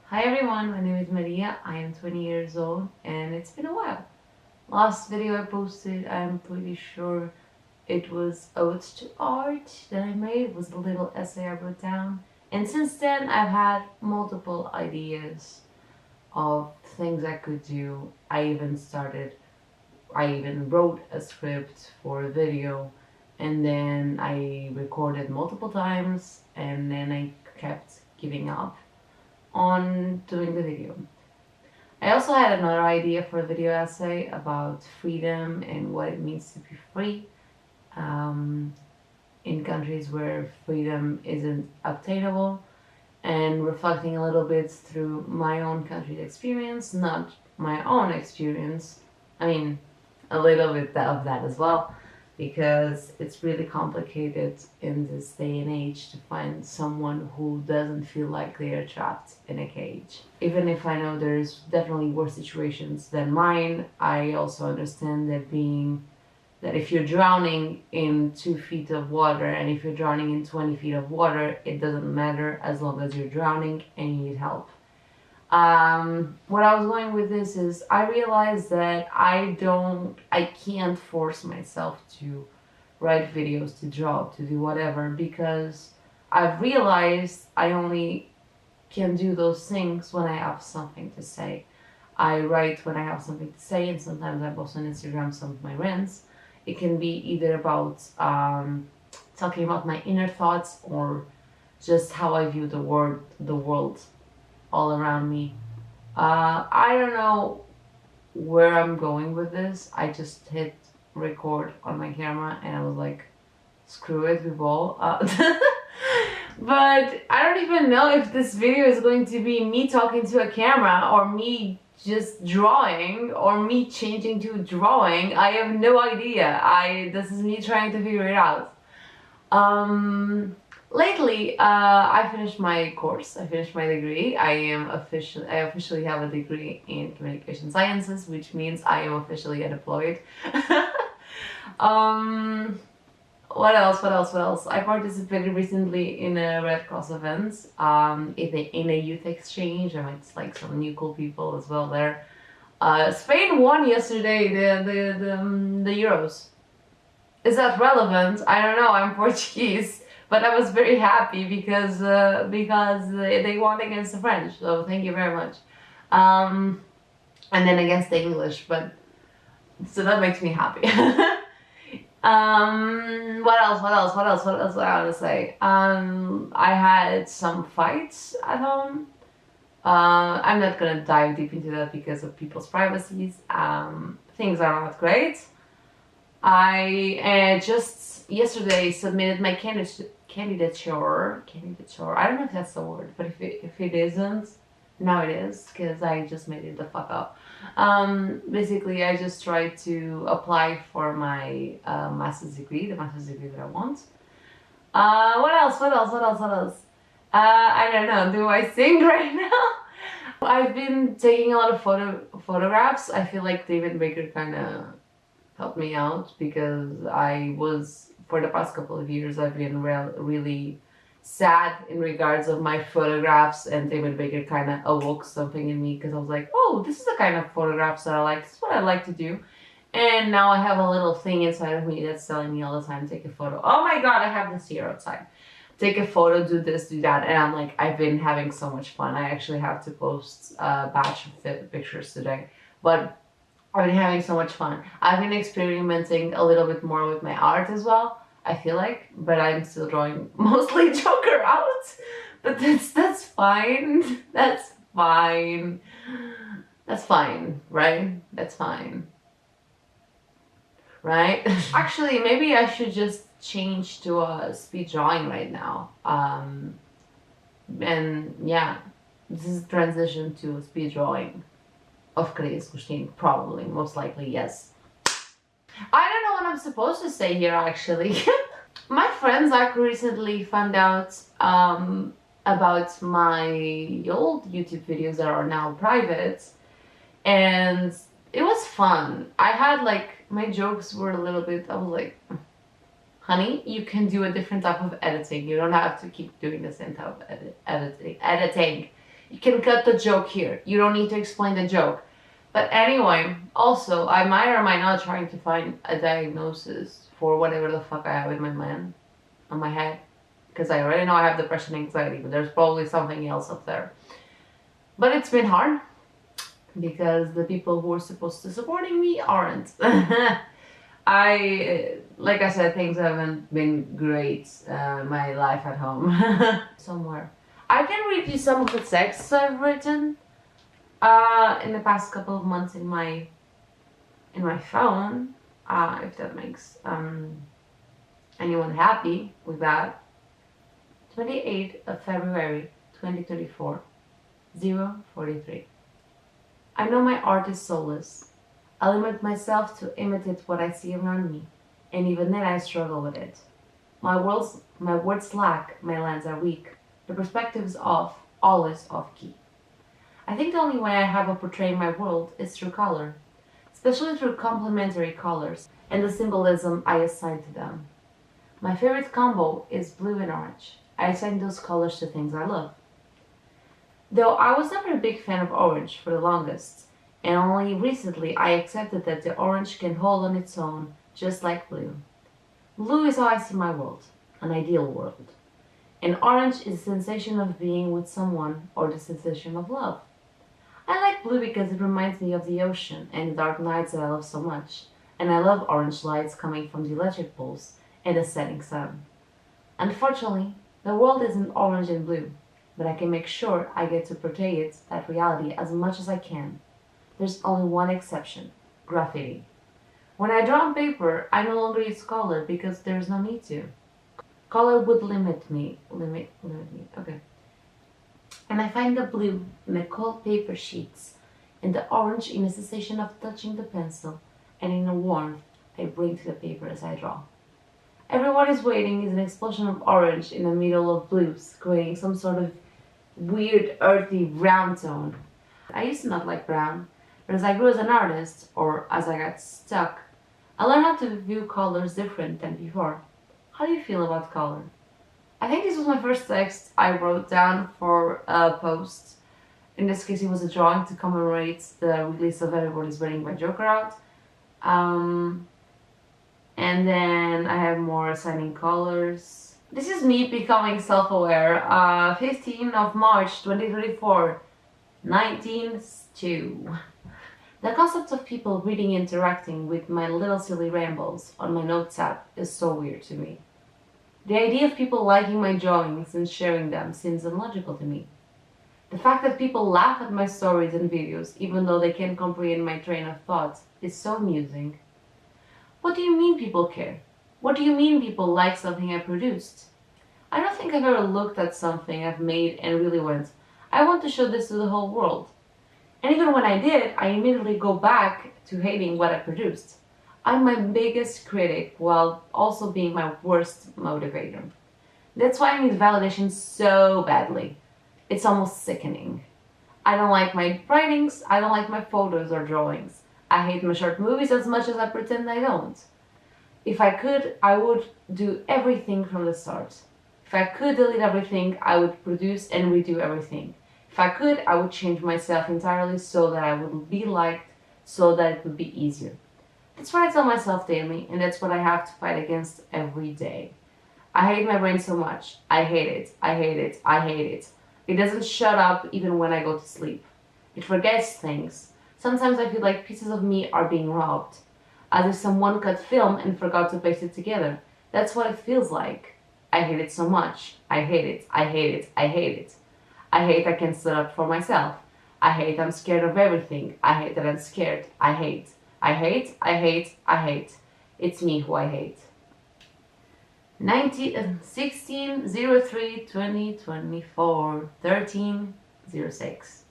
Hi everyone, my name is Maria. I am 20 years old and it's been a while. Last video I posted, I'm pretty sure it was Odes to Art that I made. It was a little essay I wrote down. And since then I've had multiple ideas of things I could do. I even wrote a script for a video, and then I recorded multiple times and then I kept giving up on doing the video. I also had another idea for a video essay about freedom and what it means to be free in countries where freedom isn't obtainable, and reflecting a little bit through my own country's experience, not my own experience. I mean, a little bit of that as well, because it's really complicated in this day and age to find someone who doesn't feel like they are trapped in a cage. Even if I know there's definitely worse situations than mine, I also understand that if you're drowning in 2 feet of water and if you're drowning in 20 feet of water, it doesn't matter as long as you're drowning and you need help. What I was going with this is I realized that I can't force myself to write videos, to draw, to do whatever, because I've realized I only can do those things when I have something to say. I write when I have something to say, and sometimes I post on Instagram some of my rants. It can be either about talking about my inner thoughts or just how I view the world all around me. I don't know where I'm going with this. I just hit record on my camera and I was like, screw it, we ball. But I don't even know if this video is going to be me talking to a camera or me just drawing or me changing to drawing. I have no idea. This is me trying to figure it out. Lately, I finished my course. I finished my degree. I officially have a degree in communication sciences, which means I am officially unemployed. What else? I participated recently in a Red Cross event, in a youth exchange. I met like some new cool people as well there. Spain won yesterday the Euros. Is that relevant? I don't know. I'm Portuguese, but I was very happy because they won against the French. So thank you very much. And then against the English, but so that makes me happy. What else do I want to say? I had some fights at home. I'm not gonna dive deep into that because of people's privacies. Things are not great. I just yesterday submitted my candidature. I don't know if that's the word, but if it isn't, now it is, because I just made it the fuck up. Basically, I just tried to apply for my master's degree, the master's degree that I want. What else? I don't know. Do I sing right now? I've been taking a lot of photographs. I feel like David Baker kind of helped me out because for the past couple of years, I've been really sad in regards of my photographs, and David Baker kind of awoke something in me because I was like, oh, this is the kind of photographs that I like. This is what I like to do. And now I have a little thing inside of me that's telling me all the time, take a photo. Oh my god, I have this here outside. Take a photo, do this, do that. And I'm like, I've been having so much fun. I actually have to post a batch of pictures today. But I've been having so much fun. I've been experimenting a little bit more with my art as well, I feel like, but I'm still drawing mostly Joker out. But that's fine. That's fine. That's fine, right? That's fine. Right? Actually, maybe I should just change to a speed drawing right now. And yeah, this is a transition to a speed drawing of Chris Gustin, probably, most likely, yes. I don't know what I'm supposed to say here, actually. My friends recently found out about my old YouTube videos that are now private, and it was fun. I had my jokes were a little bit, I was like, honey, you can do a different type of editing. You don't have to keep doing the same type of editing. You can cut the joke here. You don't need to explain the joke. But anyway, also, I might or might not trying to find a diagnosis for whatever the fuck I have in my mind, on my head. Because I already know I have depression and anxiety, but there's probably something else up there. But it's been hard because the people who are supposed to supporting me aren't. Like I said, things haven't been great. My life at home. Somewhere. I can read you some of the texts I've written in the past couple of months in my phone, if that makes anyone happy with that. 28th of February 2024, 0:43. I know my art is soulless. I limit myself to imitate what I see around me, and even then I struggle with it. My words lack, my lens are weak, the perspective is off, always off key. I think the only way I have of portraying my world is through color, especially through complementary colors and the symbolism I assign to them. My favorite combo is blue and orange. I assign those colors to things I love. Though I was never a big fan of orange for the longest, and only recently I accepted that the orange can hold on its own, just like blue. Blue is how I see my world, an ideal world. And orange is the sensation of being with someone or the sensation of love. I like blue because it reminds me of the ocean and the dark nights that I love so much, and I love orange lights coming from the electric poles and the setting sun. Unfortunately, the world isn't orange and blue, but I can make sure I get to portray it, that reality, as much as I can. There's only one exception: graffiti. When I draw on paper, I no longer use color because there's no need to. Color would limit me, okay. And I find the blue in the cold paper sheets, and the orange in the sensation of touching the pencil, and in the warmth I bring to the paper as I draw. Everyone is waiting is an explosion of orange in the middle of blues, creating some sort of weird earthy brown tone. I used to not like brown, but as I grew as an artist, or as I got stuck, I learned how to view colors different than before. How do you feel about color? I think this was my first text I wrote down for a post. In this case, it was a drawing to commemorate the release of Everybody's Waiting by Joker out. And then I have more assigning colors. This is me becoming self-aware. 15th of March 2024, 19:02. The concept of people reading and interacting with my little silly rambles on my notes app is so weird to me. The idea of people liking my drawings and sharing them seems illogical to me. The fact that people laugh at my stories and videos even though they can't comprehend my train of thought is so amusing. What do you mean people care? What do you mean people like something I produced? I don't think I've ever looked at something I've made and really went, I want to show this to the whole world. And even when I did, I immediately go back to hating what I produced. I'm my biggest critic while also being my worst motivator. That's why I need validation so badly. It's almost sickening. I don't like my writings, I don't like my photos or drawings. I hate my short movies as much as I pretend I don't. If I could, I would do everything from the start. If I could delete everything, I would produce and redo everything. If I could, I would change myself entirely so that I would be liked, so that it would be easier. That's what I tell myself daily, and that's what I have to fight against every day. I hate my brain so much. I hate it. I hate it. I hate it. It doesn't shut up even when I go to sleep. It forgets things. Sometimes I feel like pieces of me are being robbed, as if someone cut film and forgot to paste it together. That's what it feels like. I hate it so much. I hate it. I hate it. I hate it. I hate I can't stand up for myself. I hate I'm scared of everything. I hate that I'm scared. I hate. I hate, I hate, I hate. It's me who I hate. 16/03/2024, 13:06.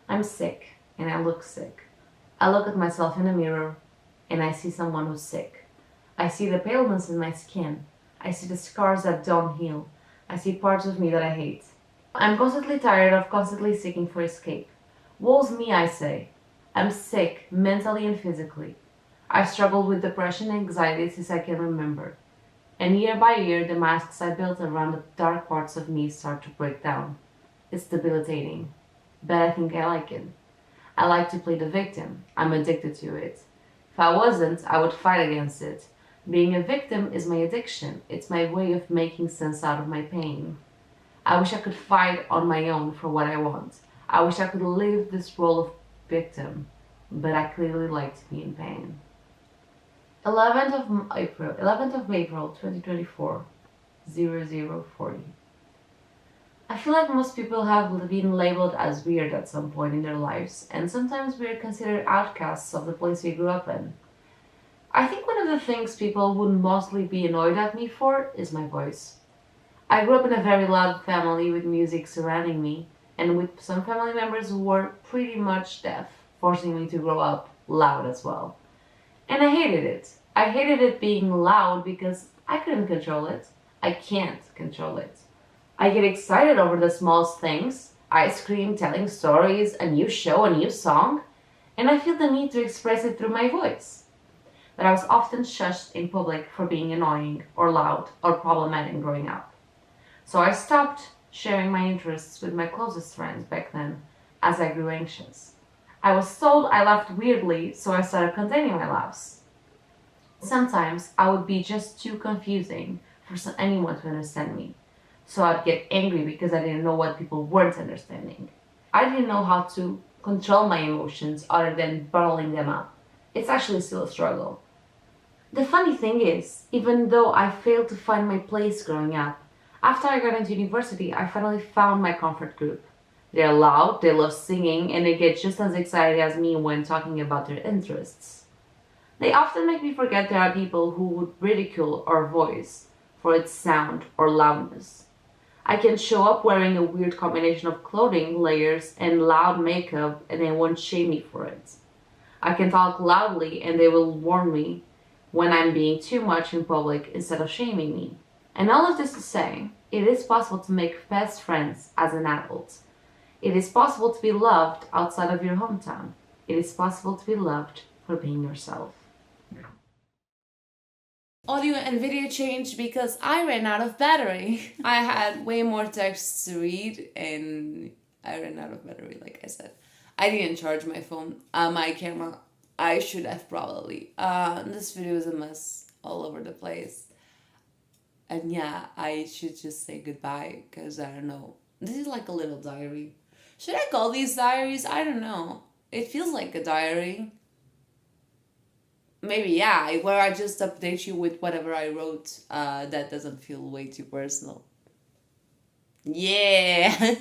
I'm sick and I look sick. I look at myself in a mirror and I see someone who's sick. I see the paleness in my skin. I see the scars that don't heal. I see parts of me that I hate. I'm constantly tired of constantly seeking for escape. Woe's me, I say. I'm sick, mentally and physically. I've struggled with depression and anxiety since I can remember. And year by year, the masks I built around the dark parts of me start to break down. It's debilitating. but I think I like it. I like to play the victim. I'm addicted to it. If I wasn't, I would fight against it. Being a victim is my addiction. It's my way of making sense out of my pain. I wish I could fight on my own for what I want. I wish I could live this role of victim, but I clearly like to be in pain. 11th of April 2024, 0040. I feel like most people have been labeled as weird at some point in their lives, and sometimes we are considered outcasts of the place we grew up in. I think one of the things people would mostly be annoyed at me for is my voice. I grew up in a very loud family with music surrounding me, and with some family members who were pretty much deaf, forcing me to grow up loud as well. And I hated it. I hated it being loud because I couldn't control it. I can't control it. I get excited over the smallest things. I scream telling stories, a new show, a new song, and I feel the need to express it through my voice. But I was often shushed in public for being annoying or loud or problematic growing up. So I stopped sharing my interests with my closest friends back then as I grew anxious. I was told I laughed weirdly, so I started containing my laughs. Sometimes I would be just too confusing for anyone to understand me. So I'd get angry because I didn't know what people weren't understanding. I didn't know how to control my emotions other than bottling them up. It's actually still a struggle. The funny thing is, even though I failed to find my place growing up, after I got into university, I finally found my comfort group. They're loud, they love singing, and they get just as excited as me when talking about their interests. They often make me forget there are people who would ridicule our voice for its sound or loudness. I can show up wearing a weird combination of clothing, layers, and loud makeup, and they won't shame me for it. I can talk loudly, and they will warn me when I'm being too much in public instead of shaming me. And all of this to say, it is possible to make best friends as an adult. It is possible to be loved outside of your hometown. It is possible to be loved for being yourself. Audio and video changed because I ran out of battery. I had way more texts to read and I ran out of battery, like I said. I didn't charge my phone, my camera. I should have probably. This video is a mess all over the place. And yeah, I should just say goodbye because I don't know. This is like a little diary. Should I call these diaries? I don't know. It feels like a diary. Maybe, yeah, where I just update you with whatever I wrote that doesn't feel way too personal. Yeah.